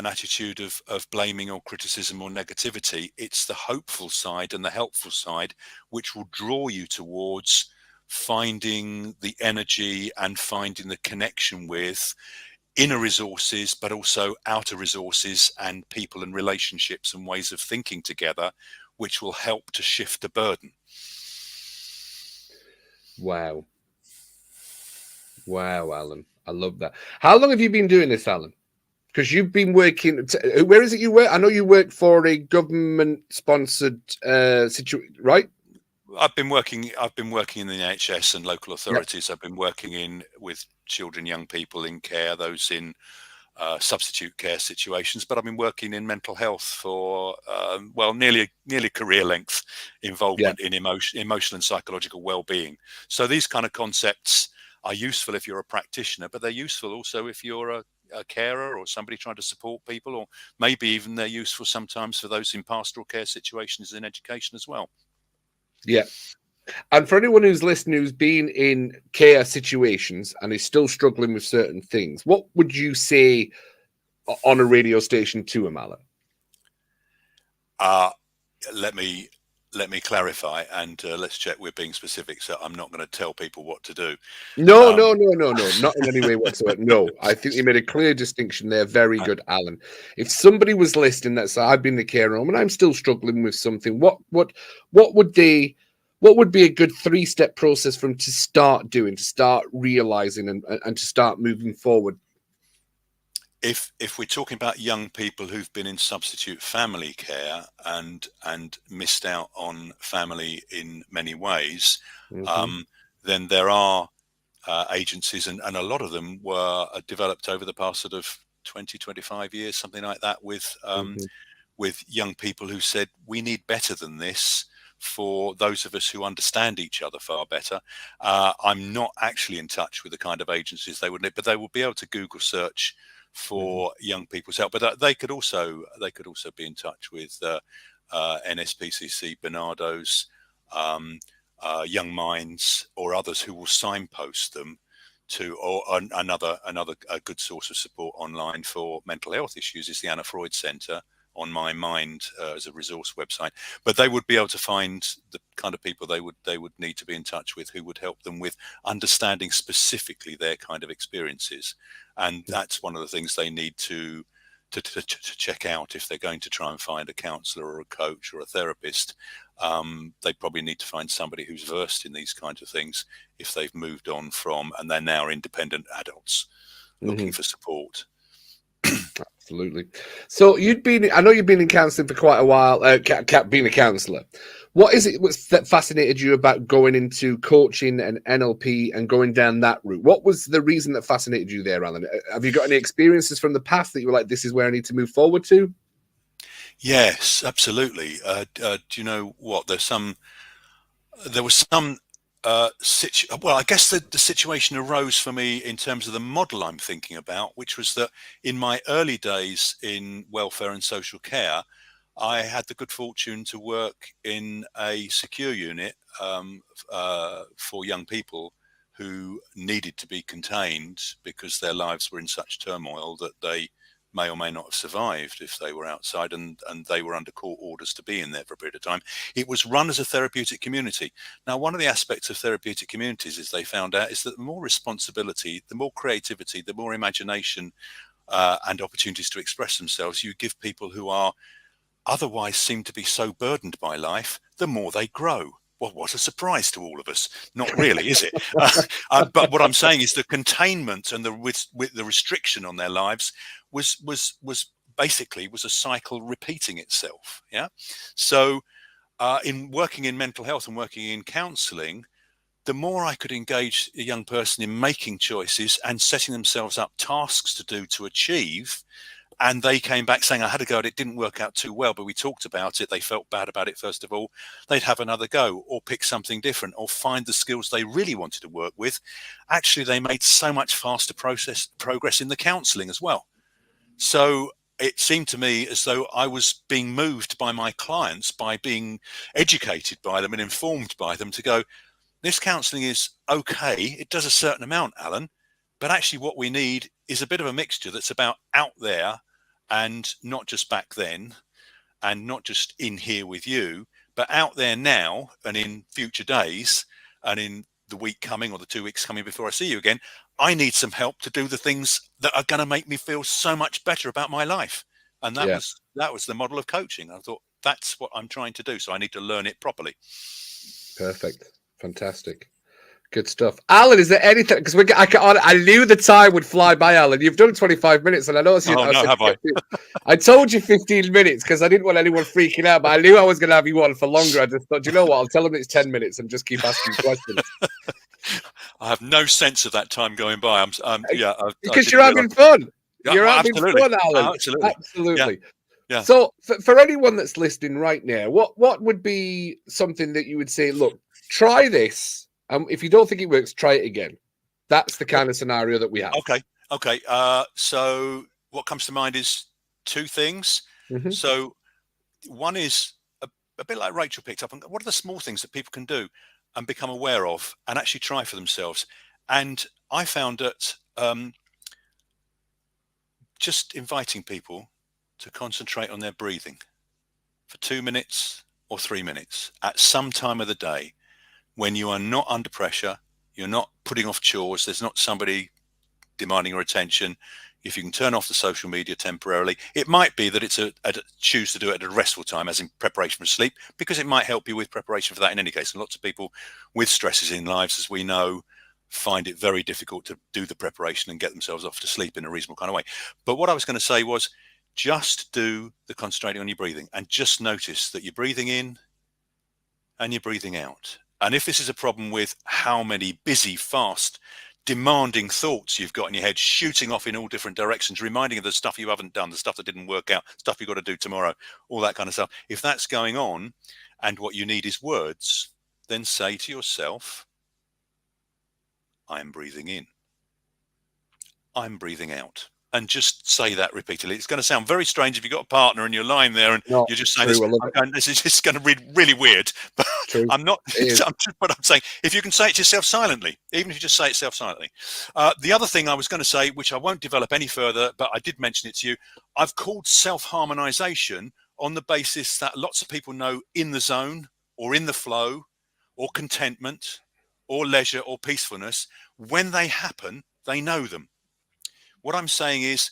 attitude of blaming or criticism or negativity, it's the hopeful side and the helpful side which will draw you towards finding the energy and finding the connection with inner resources, but also outer resources and people and relationships and ways of thinking together, which will help to shift the burden. Wow. Wow, Alan. I love that. How long have you been doing this, Alan? Because you've been working. Where is it you work? I know you work for a government-sponsored situation, right? I've been working in the NHS and local authorities. Yep. I've been working with children, young people in care, those in substitute care situations. But I've been working in mental health for nearly career length involvement in emotional and psychological well-being. So these kind of concepts are useful if you're a practitioner, but they're useful also if you're a carer or somebody trying to support people, or maybe even they're useful sometimes for those in pastoral care situations in education as well. Yeah. And for anyone who's listening who's been in care situations and is still struggling with certain things, what would you say on a radio station to him, Alan? Let me clarify, and let's check we're being specific. So I'm not going to tell people what to do. No, not in any way whatsoever. No, I think you made a clear distinction there. Very good, Alan. If somebody was listening that said, I've been in the care home and I'm still struggling with something, what would be a good 3-step process for them to start doing, to start realizing and to start moving forward? If we're talking about young people who've been in substitute family care and missed out on family in many ways, then there are agencies, and a lot of them were developed over the past sort of 20, 25 years, something like that, with young people who said, we need better than this for those of us who understand each other far better. I'm not actually in touch with the kind of agencies they would need, but they will be able to Google search for young people's help. But they could also be in touch with NSPCC, Bernardo's, Young Minds, or others who will signpost them to, or another good source of support online for mental health issues is the Anna Freud Centre on My Mind as a resource website. But they would be able to find the kind of people they would need to be in touch with, who would help them with understanding specifically their kind of experiences. And that's one of the things they need to check out if they're going to try and find a counsellor or a coach or a therapist. They probably need to find somebody who's versed in these kinds of things if they've moved on from, and they're now independent adults looking for support. Absolutely. So I know you've been in counselling for quite a while, being a counsellor. What is it that fascinated you about going into coaching and NLP and going down that route? What was the reason that fascinated you there, Alan? Have you got any experiences from the past that you were like, this is where I need to move forward to? Yes, absolutely. Do you know what? There was some well, I guess the situation arose for me in terms of the model I'm thinking about, which was that in my early days in welfare and social care, I had the good fortune to work in a secure unit for young people who needed to be contained because their lives were in such turmoil that they may or may not have survived if they were outside, and they were under court orders to be in there for a period of time. It was run as a therapeutic community. Now, one of the aspects of therapeutic communities, as they found out, is that the more responsibility, the more creativity, the more imagination and opportunities to express themselves you give people who are otherwise seem to be so burdened by life, the more they grow. Well, what a surprise to all of us. Not really, is it? But what I'm saying is the containment and the restriction on their lives was basically a cycle repeating itself. Yeah. So in working in mental health and working in counselling, the more I could engage a young person in making choices and setting themselves up tasks to do to achieve, And they came back saying, I had a go at it, didn't work out too well, but we talked about it. They felt bad about it, first of all. They'd have another go or pick something different or find the skills they really wanted to work with. Actually, they made so much faster progress in the counselling as well. So it seemed to me as though I was being moved by my clients, by being educated by them and informed by them to go, this counselling is okay. It does a certain amount, Alan, but actually what we need is a bit of a mixture that's about out there and not just back then and not just in here with you, but out there now and in future days and in the week coming or the 2 weeks coming before I see you again. I need some help to do the things that are going to make me feel so much better about my life. And that was the model of coaching. I thought, that's what I'm trying to do. So I need to learn it properly. Perfect. Fantastic. Good stuff. Alan, is there anything? Because I knew the time would fly by, Alan. You've done 25 minutes, and I know. I told you 15 minutes because I didn't want anyone freaking out, but I knew I was going to have you on for longer. I just thought, do you know what? I'll tell them it's 10 minutes and just keep asking questions. I have no sense of that time going by. Because you're having fun. You're having fun, Alan. Absolutely. Yeah. So, for anyone that's listening right now, what would be something that you would say? Look, try this. If you don't think it works, try it again. That's the kind of scenario that we have. Okay. So what comes to mind is two things. Mm-hmm. So one is a bit like Rachel picked up on. What are the small things that people can do and become aware of and actually try for themselves? And I found that just inviting people to concentrate on their breathing for 2 minutes or 3 minutes at some time of the day, when you are not under pressure, you're not putting off chores, there's not somebody demanding your attention. If you can turn off the social media temporarily, it might be that it's choose to do it at a restful time, as in preparation for sleep, because it might help you with preparation for that in any case. And lots of people with stresses in lives, as we know, find it very difficult to do the preparation and get themselves off to sleep in a reasonable kind of way. But what I was going to say was just do the concentrating on your breathing and just notice that you're breathing in and you're breathing out. And if this is a problem with how many busy, fast, demanding thoughts you've got in your head, shooting off in all different directions, reminding you of the stuff you haven't done, the stuff that didn't work out, stuff you've got to do tomorrow, all that kind of stuff. If that's going on and what you need is words, then say to yourself, I'm breathing in. I'm breathing out. And just say that repeatedly. It's going to sound very strange if you've got a partner and you're lying there and you're just saying this is just going to read really weird. But I'm not. But I'm saying if you can say it to yourself silently, even if you just say it silently. The other thing I was going to say, which I won't develop any further, but I did mention it to you, I've called self-harmonization on the basis that lots of people know in the zone or in the flow or contentment or leisure or peacefulness. When they happen, they know them. What I'm saying is,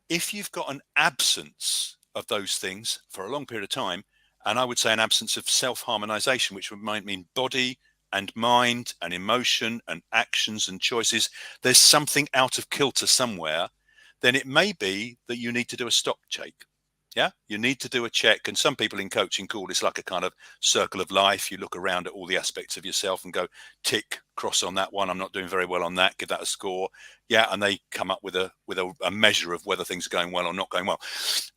if you've got an absence of those things for a long period of time, and I would say an absence of self-harmonization, which might mean body and mind and emotion and actions and choices, there's something out of kilter somewhere, then it may be that you need to do a stock take. Yeah, you need to do a check. And some people in coaching call this like a kind of circle of life. You look around at all the aspects of yourself and go, tick, cross on that one. I'm not doing very well on that. Give that a score. Yeah. And they come up with a measure of whether things are going well or not going well.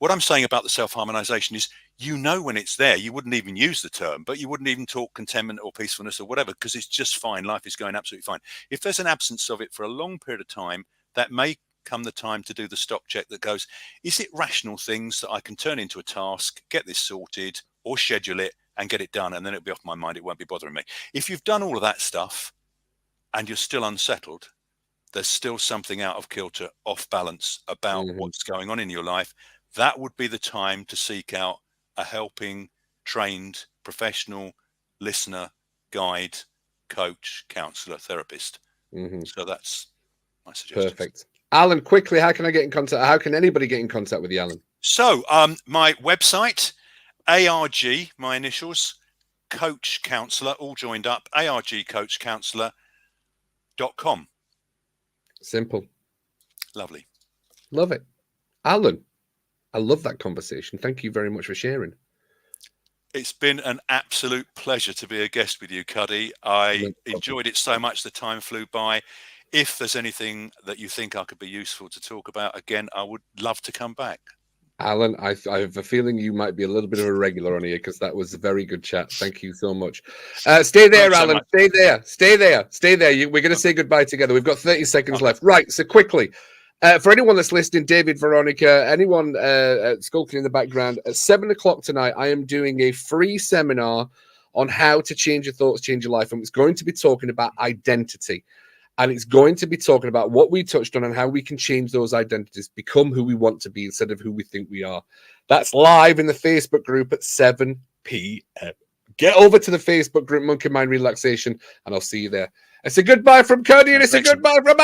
What I'm saying about the self-harmonization is, you know, when it's there, you wouldn't even use the term, but you wouldn't even talk contentment or peacefulness or whatever, because it's just fine. Life is going absolutely fine. If there's an absence of it for a long period of time, that may come the time to do the stock check that goes, is it rational things that I can turn into a task, get this sorted or schedule it and get it done, and then it'll be off my mind, it won't be bothering me. If you've done all of that stuff and you're still unsettled, there's still something out of kilter, off balance about what's going on in your life, that would be the time to seek out a helping, trained, professional listener, guide, coach, counselor, therapist. So that's my suggestion. Perfect. Alan, quickly, how can I get in contact? How can anybody get in contact with you, Alan? So my website, ARG, my initials, Coach Counselor, all joined up, argcoachcounselor.com. Simple. Lovely. Love it. Alan, I love that conversation. Thank you very much for sharing. It's been an absolute pleasure to be a guest with you, Cuddy. I enjoyed it so much. The time flew by. if there's anything that you think I could be useful to talk about, again, I would love to come back. Alan, I have a feeling you might be a little bit of a regular on here because that was a very good chat. Thank you so much. Stay there, Thanks so Alan. much. Stay there. Stay there. Stay there. We're going to say goodbye together. We've got 30 seconds left. Right. So quickly, for anyone that's listening, David, Veronica, anyone skulking in the background, at 7 o'clock tonight, I am doing a free seminar on how to change your thoughts, change your life. And it's going to be talking about identity. And it's going to be talking about what we touched on and how we can change those identities, become who we want to be instead of who we think we are. That's live in the Facebook group at 7 p.m. Get over to the Facebook group, Monkey Mind Relaxation, and I'll see you there. It's a goodbye from Cody, and it's a goodbye from